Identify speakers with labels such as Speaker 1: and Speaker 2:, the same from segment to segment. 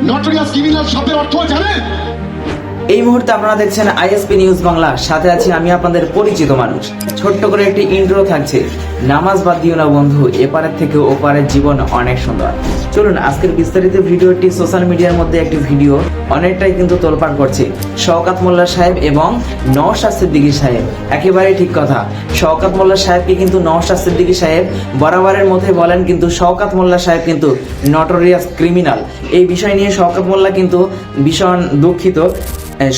Speaker 1: Notorious criminal শব্দের অর্থ জানেন?
Speaker 2: এই মুহূর্তে আপনারা দেখছেন আইএসপি নিউজ বাংলা, সাথে আছি আমি আপনাদের পরিচিত মানুষ। ছোট্ট করে একটি ইন্ট্রো থাকছে, নামাজ বাদ দিও না বন্ধু, এপারের থেকে ওপারের জীবন অনেক সুন্দর। চলুন আজকের বিস্তারিত ভিডিওটি সোশ্যাল মিডিয়ার মধ্যে একটি ভিডিও অনেকটাই কিন্তু তোলপাড় করছে। শওকত মোল্লা সাহেব এবং নওশাদ সিদ্দিকী সাহেব, একেবারেই ঠিক কথা। শওকত মোল্লা সাহেবকে কিন্তু নওশাদ সিদ্দিকী সাহেব বরাবরের মধ্যে বলেন, কিন্তু শওকত মোল্লা সাহেব কিন্তু নটোরিয়াস ক্রিমিনাল। এই বিষয় নিয়ে শওকত মোল্লা কিন্তু ভীষণ দুঃখিত।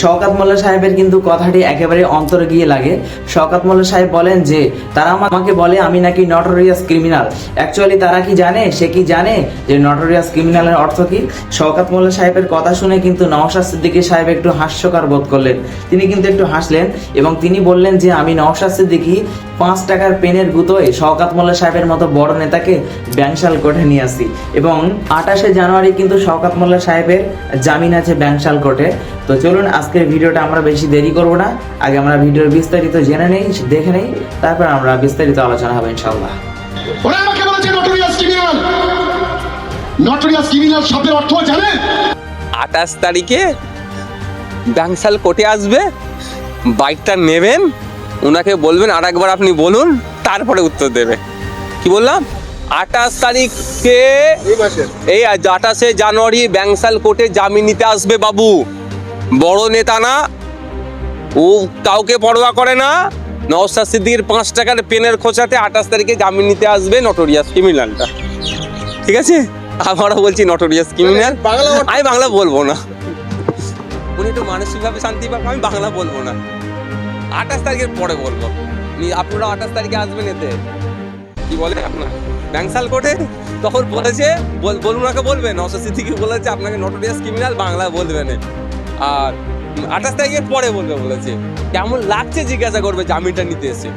Speaker 2: শওকত মোল্লা সাহেবের কিন্তু কথাটি একেবারে অন্তরে গিয়ে লাগে। শওকত মোল্লা সাহেব বলেন যে তারা আমাকে বলে আমি নাকি নটোরিয়াস ক্রিমিনাল। অ্যাকচুয়ালি তারা কি জানে, সে কি জানে যে নটোরিয়াস ক্রিমিনালের অর্থ কি? শওকত মোল্লা সাহেবের কথা শুনে কিন্তু নওশাদ সিদ্দিকী সাহেব একটু হাস্যকর বোধ করলেন। তিনি কিন্তু একটু হাসলেন এবং তিনি বললেন যে আমি নওশাদ সিদ্দিকী 5 টাকার পেনের গুঁতোয় শওকত মোল্লা সাহেবের মতো বড় নেতাকে ব্যাংশাল কোর্টে নিয়ে আসি এবং 28শে জানুয়ারি কিন্তু শওকত মোল্লা সাহেবের জামিন আছে ব্যাংশাল কোর্টে। তো চলুন আজকের ভিডিওটা আমরা বেশি দেরি করব না, আগে আমরা ভিডিওর বিস্তারিত জেনে নেই, দেখে নেই, তারপর আমরা বিস্তারিত আলোচনা হবে ইনশাআল্লাহ।
Speaker 1: ওরা আমাকে বলেছে নটোরিয়াস ক্রিমিনাল। নটোরিয়াস ক্রিমিনাল শব্দের অর্থ জানেন?
Speaker 3: 28 তারিখে ব্যাংশাল কোর্টে আসবে, বাইকটা নেবেন, ওনাকে বলবেন আর একবার আপনি বলুন, তারপরে উত্তর দেবে। কি বললাম? 28 তারিখে এই 28শে জানুয়ারি ব্যাংশাল কোর্টে জামিন নিতে আসবে বাবু। বড় নেতা না, ও কাউকে পরোয়া করে না। নওশাদ সিদ্দিকীর 5 টাকার পেনের খোঁচাতে 28 তারিখে জামিন নিতে আসবে নটোরিয়াস ক্রিমিনালটা। ঠিক আছে, আমারও বলছি নটোরিয়াস ক্রিমিনাল। আমি বাংলা বলবো না, উনি একটু মানসিকভাবে শান্তি পাবে, আমি বাংলা বলবো না। 28 তারিখের পরে বলবো। আপনারা 28 তারিখে আসবেন এতে, কি বলে আপনার ব্যাংশাল কোর্টে, তখন বলেছে বলুন ওনাকে বলবেন। নওশাদ সিদ্দিকী বলেছে আপনাকে নটোরিয়াস ক্রিমিনাল বাংলা বলবেন, আর 28 তারিখের পরে বলবে বলেছে। কেমন লাগছে জিজ্ঞাসা করবে জামিনটা নিতে এসে।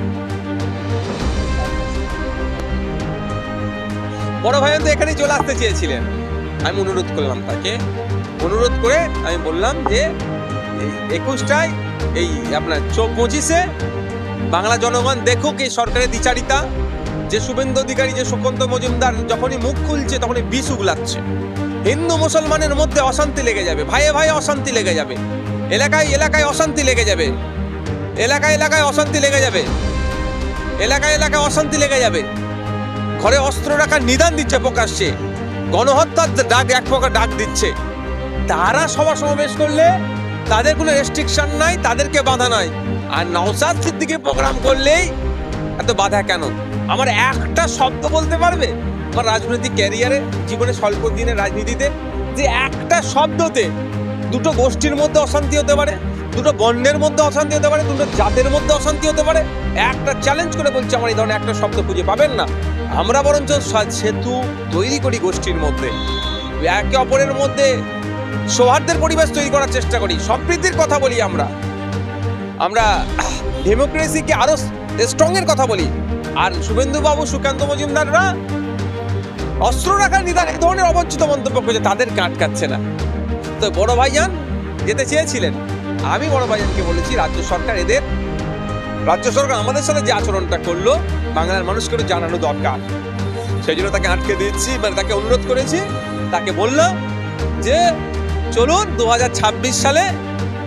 Speaker 3: বড় ভাই তো এখানেই চলে আসতে চেয়েছিলেন, আমি অনুরোধ করলাম তাকে। অনুরোধ করে আমি বললাম যে 21টায় এই আপনার 25শে বাংলা জনগণ দেখুক এই সরকারের দ্বিচারিতা, যে শুভেন্দু অধিকারী, যে সুকান্ত মজুমদার যখনই মুখ খুলছে তখনই বিষ উগলাচ্ছে। হিন্দু মুসলমানের মধ্যে অশান্তি লেগে যাবে, ভাইয়ে ভাইয়ে অশান্তি লেগে যাবে, এলাকায় এলাকায় অশান্তি লেগে যাবে, এলাকায় এলাকায় অশান্তি লেগে যাবে, এলাকায় এলাকায় অশান্তি লেগে যাবে। ঘরে অস্ত্র রাখার নিদান দিচ্ছে প্রকাশ্যে, গণহত্যার ডাক এক প্রকার ডাক দিচ্ছে। তারা সভা সমাবেশ করলে তাদের কোনো রেস্ট্রিকশন নাই, তাদেরকে বাধা নাই। আর নওশাদ সিদ্দিকী প্রোগ্রাম করলেই এত বাধা কেন? আমার একটা শব্দ বলতে পারবে আমার রাজনৈতিক ক্যারিয়ারে, জীবনে স্বল্প দিনের রাজনীতিতে, যে একটা শব্দতে দুটো গোষ্ঠীর মধ্যে অশান্তি হতে পারে, দুটো বর্ণের মধ্যে অশান্তি হতে পারে, দুটো জাতের মধ্যে অশান্তি হতে পারে? একটা চ্যালেঞ্জ করে বলছি, আমার এই ধরনের একটা শব্দ খুঁজে পাবেন না। আমরা বরঞ্চ সেতু তৈরি করি গোষ্ঠীর মধ্যে, একে অপরের মধ্যে সৌহার্দ্যের পরিবেশ তৈরি করার চেষ্টা করি, সম্প্রীতির কথা বলি। আমরা ডেমোক্রেসিকে আরো স্ট্রং এর কথা বলি। আর শুভেন্দু বাবু, সুকান্ত মজুমদাররা অস্ত্র রাখার নিদান এই ধরনের অবঞ্চিত মন্তব্য করছে, তাদেরকে আটকাচ্ছে না। তো বড় ভাইজান যেতে চেয়েছিলেন, আমি বড় ভাইজানকে বলেছি রাজ্য সরকার আমাদের সাথে যে আচরণটা করলো বাংলার মানুষকে জানানো দরকার, সেই জন্য তাকে আটকে দিচ্ছি। মানে তাকে অনুরোধ করেছি, তাকে বললাম যে চলুন 2026 সালে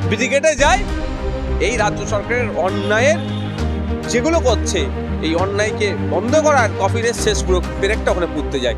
Speaker 3: ব্রিগেডে যাই, এই রাজ্য সরকারের অন্যায়ের যেগুলো করছে এই অন্যায়কে বন্ধ করার কফিনের শেষ পুরো পেরেকটা ওখানে পুঁততে যায়।